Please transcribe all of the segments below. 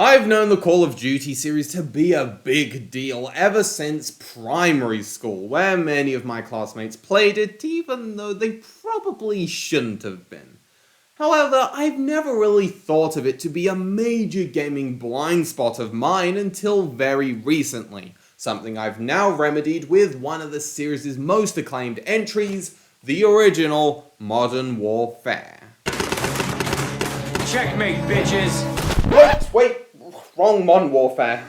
I've known the Call of Duty series to be a big deal ever since primary school, where many of my classmates played it even though they probably shouldn't have been. However, I've never really thought of it to be a major gaming blind spot of mine until very recently, something I've now remedied with one of the series' most acclaimed entries, the original Modern Warfare. Checkmate, bitches! Wait, wrong Modern Warfare.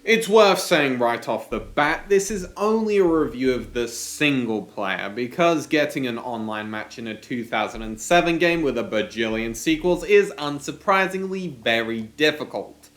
It's worth saying right off the bat, this is only a review of the single player, because getting an online match in a 2007 game with a bajillion sequels is unsurprisingly very difficult.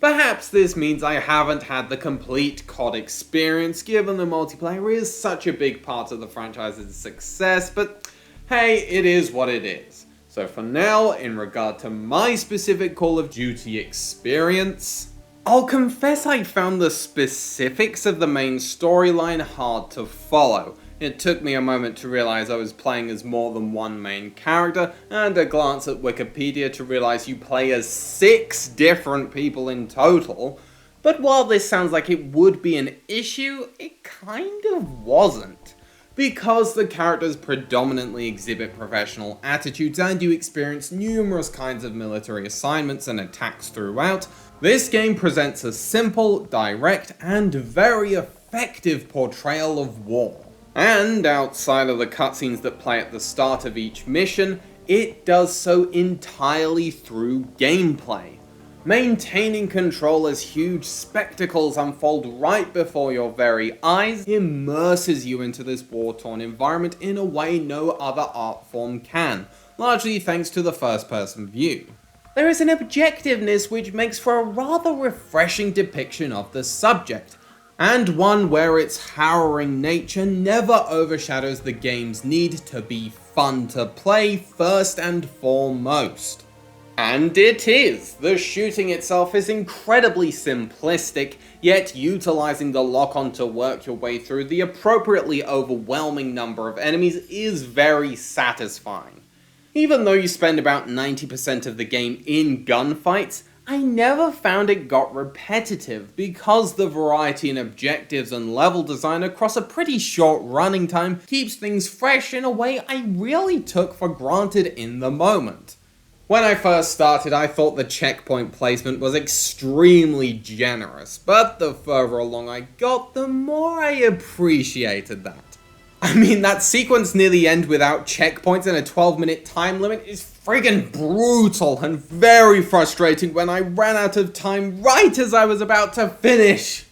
Perhaps this means I haven't had the complete COD experience, given the multiplayer is such a big part of the franchise's success, but hey, it is what it is. So for now, in regard to my specific Call of Duty experience, I'll confess I found the specifics of the main storyline hard to follow. It took me a moment to realize I was playing as more than one main character, and a glance at Wikipedia to realize you play as 6 different people in total. But while this sounds like it would be an issue, it kind of wasn't. Because the characters predominantly exhibit professional attitudes and you experience numerous kinds of military assignments and attacks throughout, this game presents a simple, direct, and very effective portrayal of war. And outside of the cutscenes that play at the start of each mission, it does so entirely through gameplay. Maintaining control as huge spectacles unfold right before your very eyes immerses you into this war-torn environment in a way no other art form can, largely thanks to the first-person view. There is an objectiveness which makes for a rather refreshing depiction of the subject, and one where its harrowing nature never overshadows the game's need to be fun to play first and foremost. And it is! The shooting itself is incredibly simplistic, yet utilizing the lock-on to work your way through the appropriately overwhelming number of enemies is very satisfying. Even though you spend about 90% of the game in gunfights, I never found it got repetitive because the variety in objectives and level design across a pretty short running time keeps things fresh in a way I really took for granted in the moment. When I first started, I thought the checkpoint placement was extremely generous, but the further along I got, the more I appreciated that. I mean, that sequence near the end without checkpoints and a 12-minute time limit is friggin' brutal and very frustrating when I ran out of time right as I was about to finish.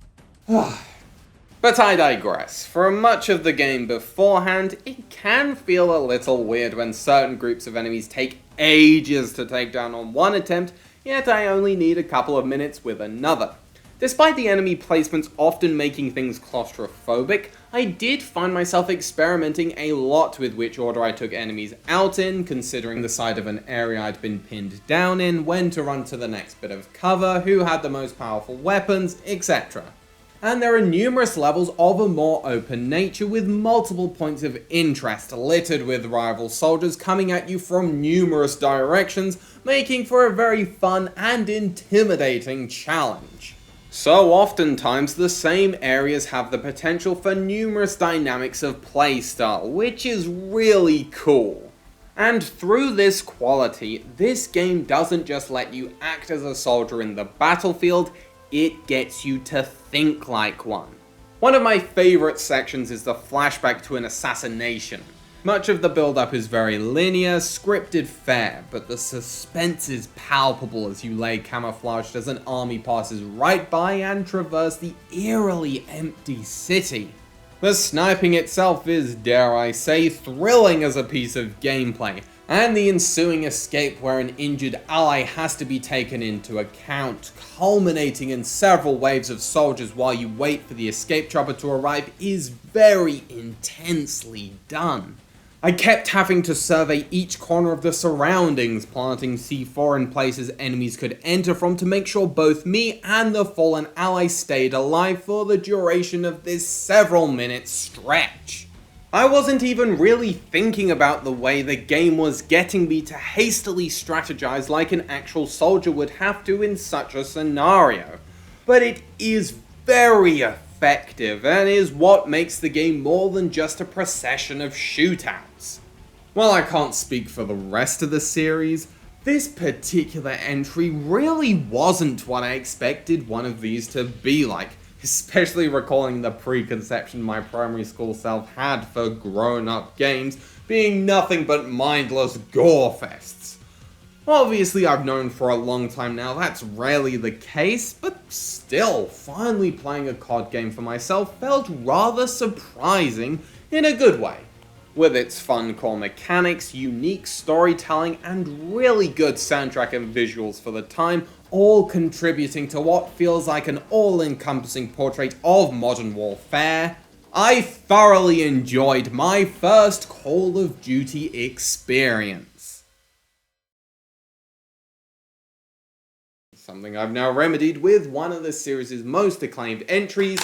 But I digress. For much of the game beforehand, it can feel a little weird when certain groups of enemies take ages to take down on one attempt, yet I only need a couple of minutes with another. Despite the enemy placements often making things claustrophobic, I did find myself experimenting a lot with which order I took enemies out in, considering the side of an area I'd been pinned down in, when to run to the next bit of cover, who had the most powerful weapons, etc. And there are numerous levels of a more open nature with multiple points of interest littered with rival soldiers coming at you from numerous directions, making for a very fun and intimidating challenge. So oftentimes the same areas have the potential for numerous dynamics of playstyle, which is really cool. And through this quality, this game doesn't just let you act as a soldier in the battlefield, it gets you to think like one. One of my favourite sections is the flashback to an assassination. Much of the build-up is very linear, scripted fare, but the suspense is palpable as you lay camouflaged as an army passes right by and traverse the eerily empty city. The sniping itself is, dare I say, thrilling as a piece of gameplay, and the ensuing escape where an injured ally has to be taken into account, culminating in several waves of soldiers while you wait for the escape chopper to arrive, is very intensely done. I kept having to survey each corner of the surroundings, planting C4 in places enemies could enter from to make sure both me and the fallen ally stayed alive for the duration of this several minute stretch. I wasn't even really thinking about the way the game was getting me to hastily strategize like an actual soldier would have to in such a scenario. But it is very effective and is what makes the game more than just a procession of shootouts. While I can't speak for the rest of the series, this particular entry really wasn't what I expected one of these to be like, especially recalling the preconception my primary school self had for grown-up games being nothing but mindless gore fests. Obviously, I've known for a long time now that's rarely the case, but still, finally playing a COD game for myself felt rather surprising in a good way. With its fun core mechanics, unique storytelling, and really good soundtrack and visuals for the time, all contributing to what feels like an all-encompassing portrait of modern warfare, I thoroughly enjoyed my first Call of Duty experience. Something I've now remedied with one of the series' most acclaimed entries,